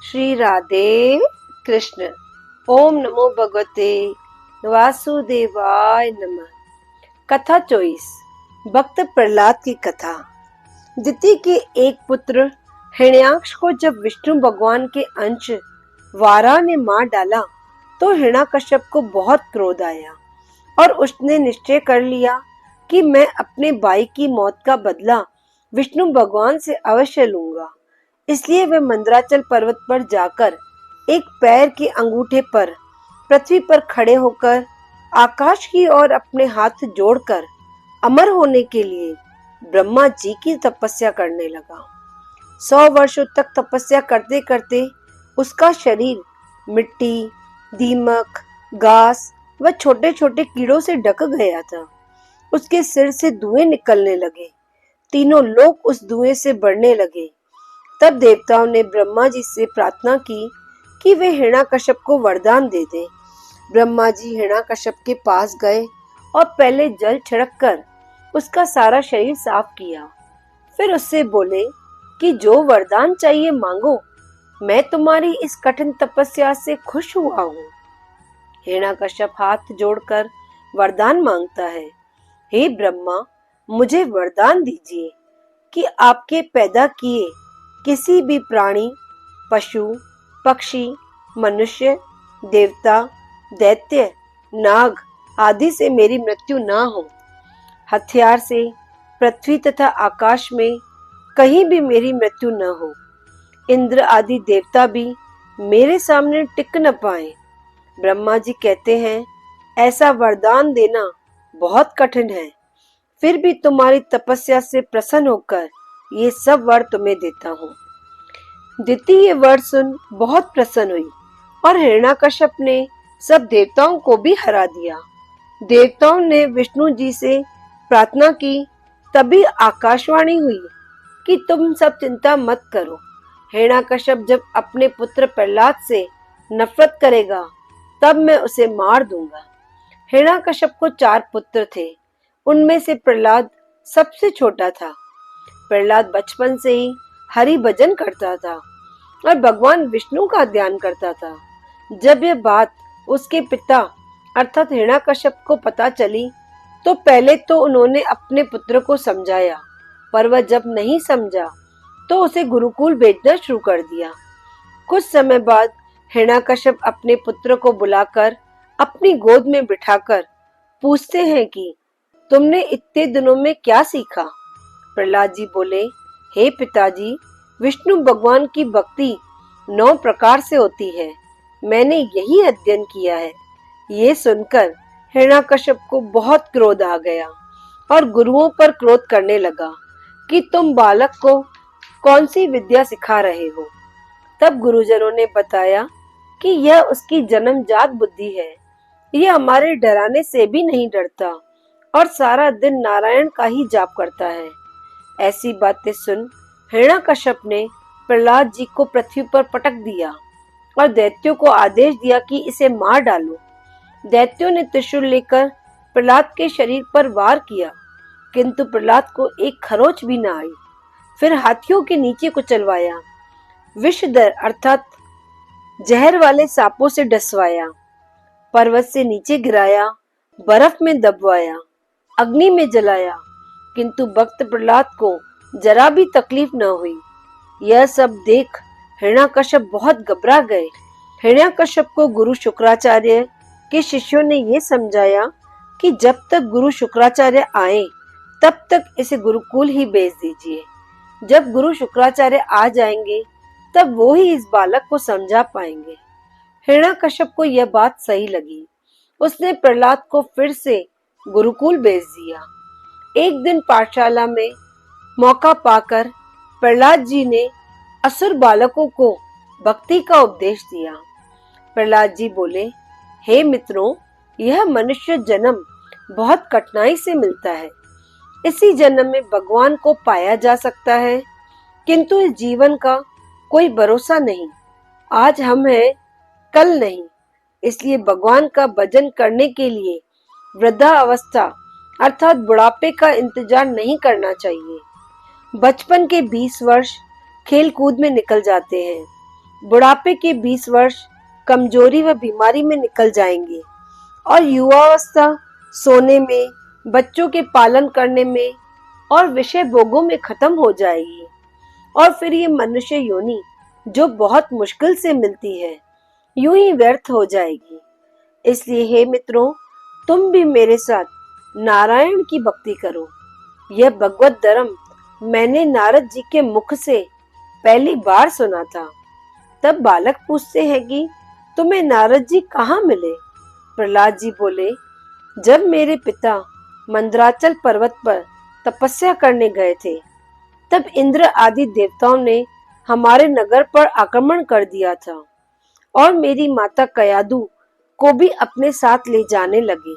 श्री राधे कृष्ण। ओम नमो भगवते वासुदेवाय नमः। कथा 24। भक्त प्रहलाद की कथा। दिति के एक पुत्र हिरण्याक्ष को जब विष्णु भगवान के अंश वारा ने मार डाला तो हिरण्याकश्यप को बहुत क्रोध आया और उसने निश्चय कर लिया कि मैं अपने भाई की मौत का बदला विष्णु भगवान से अवश्य लूंगा। इसलिए वह मंदराचल पर्वत पर जाकर एक पैर के अंगूठे पर पृथ्वी पर खड़े होकर आकाश की ओर अपने हाथ जोड़कर अमर होने के लिए ब्रह्मा जी की तपस्या करने लगा। 100 वर्षों तक तपस्या करते करते उसका शरीर मिट्टी, दीमक, घास व छोटे छोटे कीड़ों से ढक गया था। उसके सिर से धुएं निकलने लगे। तीनों लोग उस धुएं से बढ़ने लगे। तब देवताओं ने ब्रह्मा जी से प्रार्थना की कि वे हिरण्याकश्यप को वरदान दे दें। ब्रह्मा जी हिरण्याकश्यप के पास गए और पहले जल छिड़क कर उसका सारा शरीर साफ किया। फिर उससे बोले कि जो वरदान चाहिए मांगो, मैं तुम्हारी इस कठिन तपस्या से खुश हुआ हूँ। हिरण्याकश्यप हाथ जोड़कर वरदान मांगता है, हे ब्रह्मा, मुझे वरदान दीजिए कि आपके पैदा किए किसी भी प्राणी, पशु, पक्षी, मनुष्य, देवता, दैत्य, नाग आदि से मेरी मृत्यु ना हो। हथियार से पृथ्वी तथा आकाश में कहीं भी मेरी मृत्यु न हो। इंद्र आदि देवता भी मेरे सामने टिक न पाए। ब्रह्मा जी कहते हैं, ऐसा वरदान देना बहुत कठिन है, फिर भी तुम्हारी तपस्या से प्रसन्न होकर ये सब वर तुम्हें देता हूँ। दिति ये वर सुन बहुत प्रसन्न हुई और हिरण्याकश्यप ने सब देवताओं को भी हरा दिया। देवताओं ने विष्णु जी से प्रार्थना की। तभी आकाशवाणी हुई कि तुम सब चिंता मत करो। हिरण्याकश्यप जब अपने पुत्र प्रहलाद से नफरत करेगा तब मैं उसे मार दूंगा। हिरण्याकश्यप को 4 पुत्र थे। उनमें से प्रहलाद सबसे छोटा था। प्रहलाद बचपन से ही हरि भजन करता था और भगवान विष्णु का ध्यान करता था। जब यह बात उसके पिता अर्थात हिरण्याकश्यप को पता चली तो पहले तो उन्होंने अपने पुत्र को समझाया, पर वह जब नहीं समझा तो उसे गुरुकुल भेजना शुरू कर दिया। कुछ समय बाद हिरण्याकश्यप अपने पुत्र को बुलाकर अपनी गोद में बिठाकर पूछते हैं कि तुमने इतने दिनों में क्या सीखा। प्रहलाद जी बोले, हे पिताजी, विष्णु भगवान की भक्ति 9 प्रकार से होती है। मैंने यही अध्ययन किया है। ये सुनकर हिरण्याकश्यप को बहुत क्रोध आ गया और गुरुओं पर क्रोध करने लगा कि तुम बालक को कौन सी विद्या सिखा रहे हो। तब गुरुजनों ने बताया कि यह उसकी जन्मजात बुद्धि है। यह हमारे डराने से भी नहीं डरता और सारा दिन नारायण का ही जाप करता है। ऐसी बातें सुन हिरण्याकश्यप ने प्रहलाद जी को पृथ्वी पर पटक दिया और दैत्यों को आदेश दिया कि इसे मार डालो। दैत्यों ने त्रिशूल लेकर प्रहलाद के शरीर पर वार किया, किंतु प्रहलाद को एक खरोच भी न आई। फिर हाथियों के नीचे कुचलवाया, विषधर अर्थात जहर वाले सांपों से डसवाया, पर्वत से नीचे गिराया, बर्फ में दबवाया, अग्नि में जलाया, किंतु भक्त प्रहलाद को जरा भी तकलीफ न हुई। यह सब देख हिरण्याकश्यप बहुत घबरा गए। हिरण्याकश्यप को गुरु शुक्राचार्य के शिष्यों ने यह समझाया कि जब तक गुरु शुक्राचार्य आए तब तक इसे गुरुकुल ही भेज दीजिए। जब गुरु शुक्राचार्य आ जाएंगे तब वो ही इस बालक को समझा पाएंगे। हिरण्याकश्यप को यह बात सही लगी। उसने प्रहलाद को फिर से गुरुकुल भेज दिया। एक दिन पाठशाला में मौका पाकर प्रहलाद जी ने असुर बालकों को भक्ति का उपदेश दिया। प्रहलाद जी बोले, हे मित्रों, यह मनुष्य जन्म बहुत कठिनाई से मिलता है। इसी जन्म में भगवान को पाया जा सकता है, किंतु इस जीवन का कोई भरोसा नहीं। आज हम हैं, कल नहीं। इसलिए भगवान का भजन करने के लिए वृद्धावस्था अर्थात बुढ़ापे का इंतजार नहीं करना चाहिए। बचपन के 20 वर्ष खेल कूद में निकल जाते हैं। बुढ़ापे के 20 वर्ष कमजोरी व बीमारी में निकल जाएंगे और युवावस्था सोने में, बच्चों के पालन करने में और विषय भोगों में खत्म हो जाएगी। और फिर ये मनुष्य योनि जो बहुत मुश्किल से मिलती है, यूं ही व्यर्थ हो जाएगी। इसलिए हे मित्रों, तुम भी मेरे साथ नारायण की भक्ति करो। यह भगवत धर्म मैंने नारद जी के मुख से पहली बार सुना था। तब बालक पूछते हैं कि तुम्हें नारद जी कहाँ मिले? प्रहलाद जी बोले, जब मेरे पिता मंदराचल पर्वत पर तपस्या करने गए थे, तब इंद्र आदि देवताओं ने हमारे नगर पर आक्रमण कर दिया था और मेरी माता कयादु को भी अपने साथ ले जाने लगे।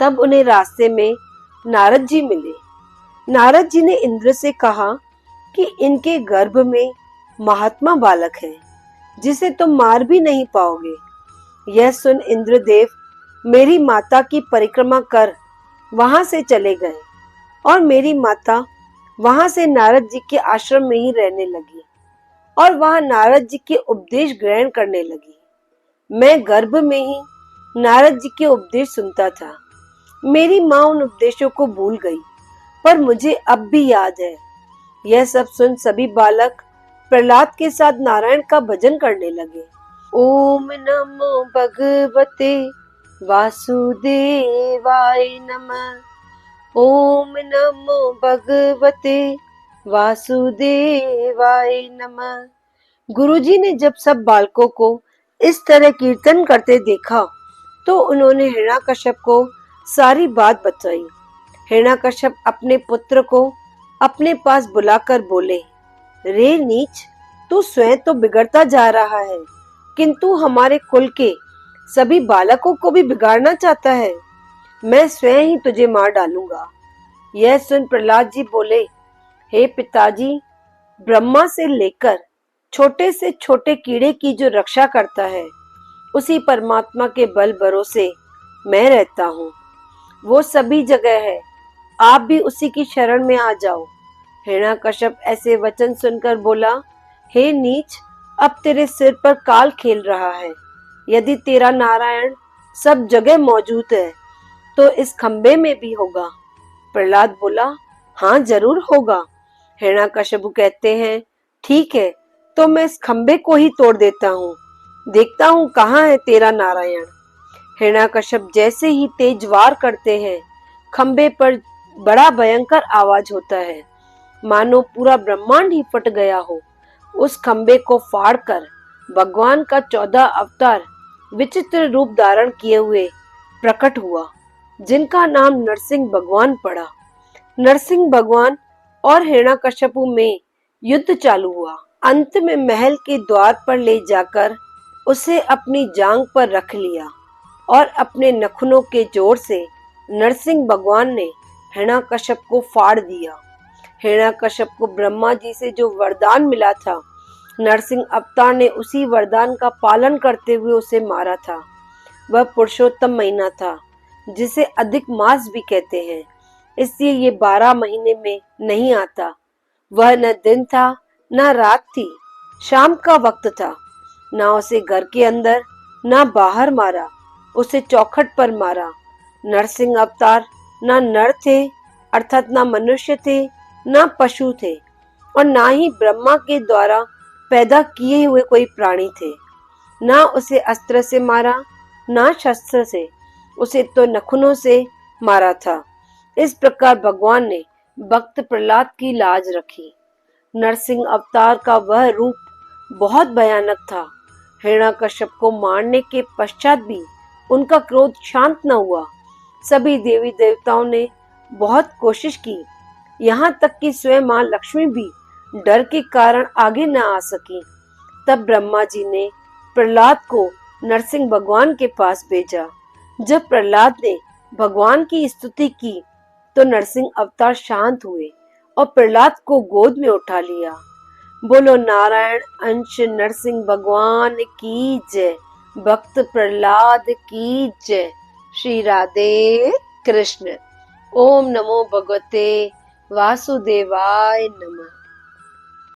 तब उन्हें रास्ते में नारद जी मिले। नारद जी ने इंद्र से कहा कि इनके गर्भ में महात्मा बालक है, जिसे तुम मार भी नहीं पाओगे। यह सुन इंद्रदेव मेरी माता की परिक्रमा कर वहां से चले गए और मेरी माता वहां से नारद जी के आश्रम में ही रहने लगी और वहां नारद जी के उपदेश ग्रहण करने लगी। मैं गर्भ में ही नारद जी के उपदेश सुनता था। मेरी माँ उन उपदेशों को भूल गई, पर मुझे अब भी याद है। यह सब सुन सभी बालक प्रहलाद के साथ नारायण का भजन करने लगे। ओम नमो भगवते वासुदेवाय नमः। ओम नमो भगवते वासुदेवाय नमः। गुरुजी ने जब सब बालकों को इस तरह कीर्तन करते देखा तो उन्होंने हिरण्याकश्यप को सारी बात बताई। हिरण्याकश्यप अपने पुत्र को अपने पास बुलाकर बोले, रे नीच, तू स्वयं तो बिगड़ता जा रहा है, किंतु हमारे कुल के सभी बालकों को भी बिगाड़ना चाहता है। मैं स्वयं ही तुझे मार डालूंगा। यह सुन प्रहलाद जी बोले, हे पिताजी, ब्रह्मा से लेकर छोटे से छोटे कीड़े की जो रक्षा करता है, उसी परमात्मा के बल भरोसे मैं रहता हूँ। वो सभी जगह है, आप भी उसी की शरण में आ जाओ। हिरण्याकश्यप ऐसे वचन सुनकर बोला, हे नीच, अब तेरे सिर पर काल खेल रहा है। यदि तेरा नारायण सब जगह मौजूद है तो इस खंबे में भी होगा। प्रहलाद बोला, हाँ जरूर होगा। हिरण्याकश्यप कहते हैं, ठीक है, तो मैं इस खंबे को ही तोड़ देता हूँ, देखता हूँ कहाँ है तेरा नारायण। हिरण्याकश्यप जैसे ही तेज वार करते हैं, खंबे पर बड़ा भयंकर आवाज होता है, मानो पूरा ब्रह्मांड ही फट गया हो। उस खंबे को फाड़कर भगवान का 14 अवतार विचित्र रूप धारण किए हुए प्रकट हुआ, जिनका नाम नरसिंह भगवान पड़ा। नरसिंह भगवान और हिरण्याकश्यपु में युद्ध चालू हुआ। अंत में महल के द्वार पर ले जाकर उसे अपनी जांग पर रख लिया और अपने नखुनों के जोर से नरसिंह भगवान ने हिरण्याकश्यप को फाड़ दिया। हिरण्याकश्यप को ब्रह्मा जी से जो वरदान मिला था, नरसिंह अवतार ने उसी वरदान का पालन करते हुए उसे मारा था। वह पुरुषोत्तम महीना था, जिसे अधिक मास भी कहते हैं, इसलिए ये 12 महीने में नहीं आता। वह न दिन था न रात थी, शाम का वक्त था। ना उसे घर के अंदर ना बाहर मारा, उसे चौखट पर मारा। नरसिंह अवतार ना नर थे, अर्थात ना मनुष्य थे, ना पशु थे, और ना ही ब्रह्मा के द्वारा पैदा किए हुए कोई प्राणी थे। ना उसे अस्त्र से मारा, ना शस्त्र से, उसे तो नखुनों से मारा था। इस प्रकार भगवान ने भक्त प्रहलाद की लाज रखी। नरसिंह अवतार का वह रूप बहुत भयानक था। हिरण्याकश्यप को मारने के पश्चात भी उनका क्रोध शांत न हुआ। सभी देवी देवताओं ने बहुत कोशिश की, यहाँ तक कि स्वयं मां लक्ष्मी भी डर के कारण आगे न आ सकी। तब ब्रह्मा जी ने प्रहलाद को नरसिंह भगवान के पास भेजा। जब प्रहलाद ने भगवान की स्तुति की तो नरसिंह अवतार शांत हुए और प्रहलाद को गोद में उठा लिया। बोलो नारायण अंश नरसिंह भगवान की जय, भक्त प्रहलाद की जय। श्री राधे कृष्ण। ओम नमो भगवते वासुदेवाय नमः।